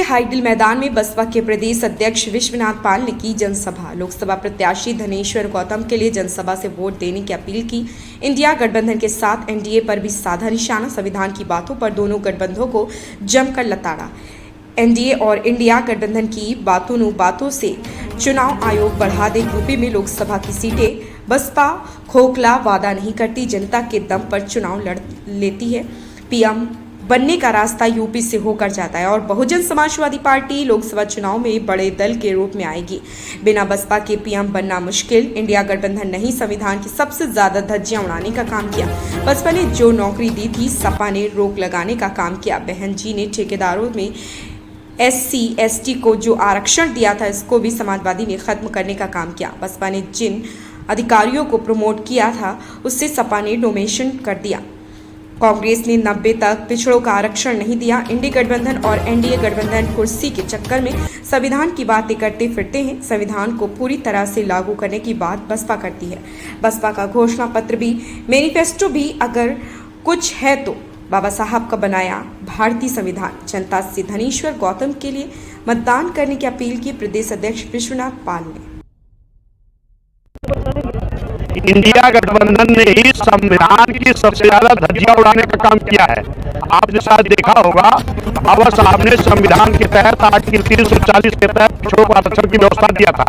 Hydel मैदान में बसपा के प्रदेश अध्यक्ष विश्वनाथ पाल ने की जनसभा। लोकसभा प्रत्याशी धनेश्वर गौतम के लिए जनसभा से वोट देने की अपील की। इंडिया गठबंधन के साथ एनडीए पर भी साधा निशाना। संविधान की बातों पर दोनों गठबंधनों को जमकर लताड़ा। एनडीए और इंडिया गठबंधन की बातों से चुनाव आयोग बढ़ा दे। यूपी में लोकसभा की सीटें बसपा खोखला वादा नहीं करती, जनता के दम पर चुनाव लड़ लेती है। पीएम बनने का रास्ता यूपी से होकर जाता है और बहुजन समाजवादी पार्टी लोकसभा चुनाव में बड़े दल के रूप में आएगी। बिना बसपा के पीएम बनना मुश्किल। इंडिया गठबंधन नहीं संविधान की सबसे ज्यादा धज्जियां उड़ाने का काम किया। बसपा ने जो नौकरी दी थी, सपा ने रोक लगाने का काम किया। बहन जी ने ठेकेदारों में SC/ST को जो आरक्षण दिया था, इसको भी समाजवादी ने खत्म करने का काम किया। बसपा ने जिन अधिकारियों को प्रमोट किया था, उससे सपा ने डोमेशन कर दिया। कांग्रेस ने 90 तक पिछड़ों का आरक्षण नहीं दिया। इंडी गठबंधन और एनडीए गठबंधन कुर्सी के चक्कर में संविधान की बातें करते फिरते हैं। संविधान को पूरी तरह से लागू करने की बात बसपा करती है। बसपा का घोषणा पत्र भी, मैनिफेस्टो भी अगर कुछ है तो बाबा साहब का बनाया भारतीय संविधान। जनता से धनेश्वर गौतम के लिए मतदान करने की अपील की प्रदेश अध्यक्ष विश्वनाथ पाल ने। इंडिया गठबंधन ने ही संविधान की सबसे ज्यादा धज्जियां उड़ाने का काम किया है। आपने शायद देखा होगा, बाबा साहब ने संविधान के तहत आर्टिकल 340 के तहत पिछड़ों को आरक्षण की व्यवस्था दिया था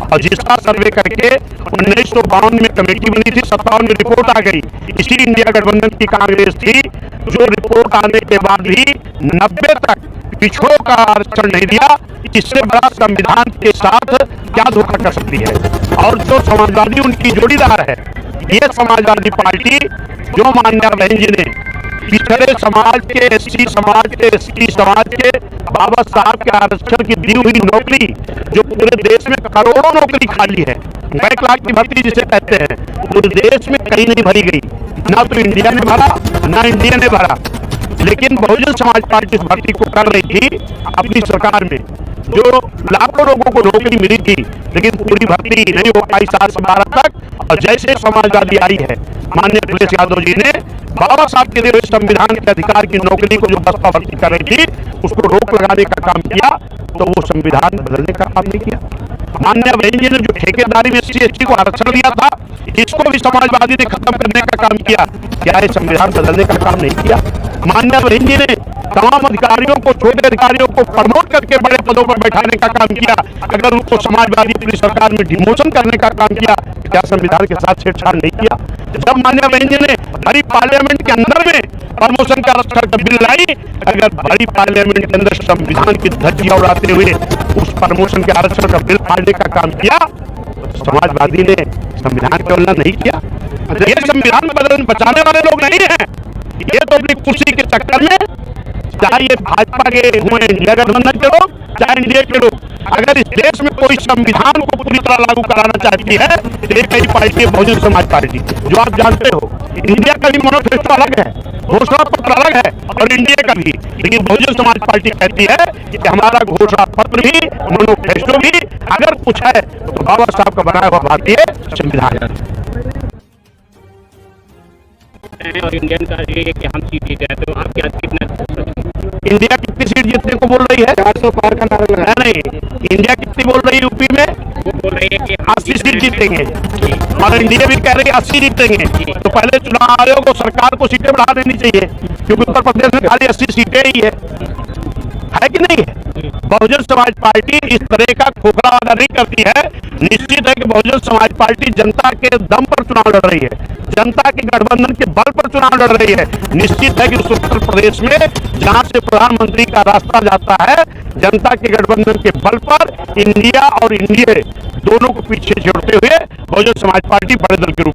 और जिसका सर्वे करके 1952 में कमेटी बनी थी, 57 में रिपोर्ट आ गई। इसी इंडिया गठबंधन की कांग्रेस थी जो रिपोर्ट आने के बाद भी 90 तक पिछड़ों का आरक्षण नहीं दिया। इससे बड़ा संविधान के साथ क्या धोखा कर सकती है। और जो समाजवादी उनकी जोड़ीदार है, ये समाजवादी पार्टी जो मान्या बहन जी ने पिछड़े समाज के, SC समाज के, ST समाज के बाबा साहब के आरक्षण की दी हुई नौकरी, जो पूरे देश में करोड़ों नौकरी खाली है, बैकलॉग की भर्ती जिसे कहते हैं, पूरे देश में कहीं नहीं भरी गई। ना तो इंडिया ने भरा, ना इंडिया ने भरा। लेकिन बहुजन समाज पार्टी इस भर्ती को कर रही थी अपनी सरकार में, जो लाखों लोगों को नौकरी मिली थी, लेकिन पूरी भर्ती नहीं हो पाई 7 से 12 तक। और जैसे समाजवादी आई है, माननीय अखिलेश यादव जी ने बाबा साहब के दिए संविधान के अधिकार की नौकरी को जो बसपा भर्ती कर रही थी, उसको रोक लगाने का काम किया, तो वो संविधान बदलने का काम नहीं किया। माननीय बहन जी ने जो ठेकेदारी में SC/ST को आरक्षण दिया था, इसको भी समाजवादी ने खत्म करने का काम किया। क्या ये संविधान बदलने का काम नहीं किया? माननीय बहन जी ने तमाम अधिकारियों को, छोटे अधिकारियों को प्रमोट करके बड़े पदों पर बैठाने का काम किया। अगर उनको समाजवादी अपनी सरकार में डिमोशन करने का काम किया, क्या संविधान के साथ छेड़छाड़ नहीं किया? जब माननीय बहन जी ने बड़ी पार्लियामेंट के अंदर में प्रमोशन का आरक्षण का बिल लाई, अगर बड़ी पार्लियामेंट के अंदर संविधान की धज्जियां उड़ाते हुए उस प्रमोशन के आरक्षण का बिल फाड़ने का काम किया, समाजवादी ने संविधान की उल्लंघन नहीं किया। ये संविधान बचाने वाले लोग नहीं है। ये तो अपनी कुर्सी के चक्कर में, चाहे ये भाजपा के हुए इंडिया गठबंधन के लोग, चाहे एनडीए के लोग, अगर इस देश में कोई संविधान को पूरी तरह लागू कराना चाहती है, तो एक ही पार्टी है बहुजन समाज पार्टी, जो आप जानते हो। इंडिया का भी मैनिफेस्टो अलग है, घोषणा पत्र अलग है, और इंडिया का भी। लेकिन बहुजन समाज पार्टी कहती है कि हमारा घोषणा पत्र भी, मैनिफेस्टो भी अगर कुछ है तो बाबा साहब का बनाया हुआ भारतीय संविधान है। और इंडियन का ये कि हम सीट जीते हैं, तो आप क्या कितना इंडिया कितनी सीट जीतने को बोल रही है? 400 पार का नारा लगा। नहीं, इंडिया कितनी बोल रही है यूपी में? वो बोल रही है कि 80 सीट जीतेंगे, और इंडिया भी कह रही है 80 जीतेंगे। तो पहले चुनाव आयोग और सरकार को सीटें बढ़ा देनी चाहिए, क्योंकि उत्तर प्रदेश में खाली 80 सीटें ही है कि नहीं है? बहुजन समाज पार्टी इस तरह का खोखला वादा नहीं करती है। निश्चित है कि बहुजन समाज पार्टी जनता के दम पर चुनाव लड़ रही है, जनता के गठबंधन के बल पर चुनाव लड़ रही है। निश्चित है कि उस उत्तर प्रदेश में जहां से प्रधानमंत्री का रास्ता जाता है, जनता के गठबंधन के बल पर इंडिया और एनडीए दोनों को पीछे छोड़ते हुए बहुजन समाज पार्टी बड़े दल के रूप में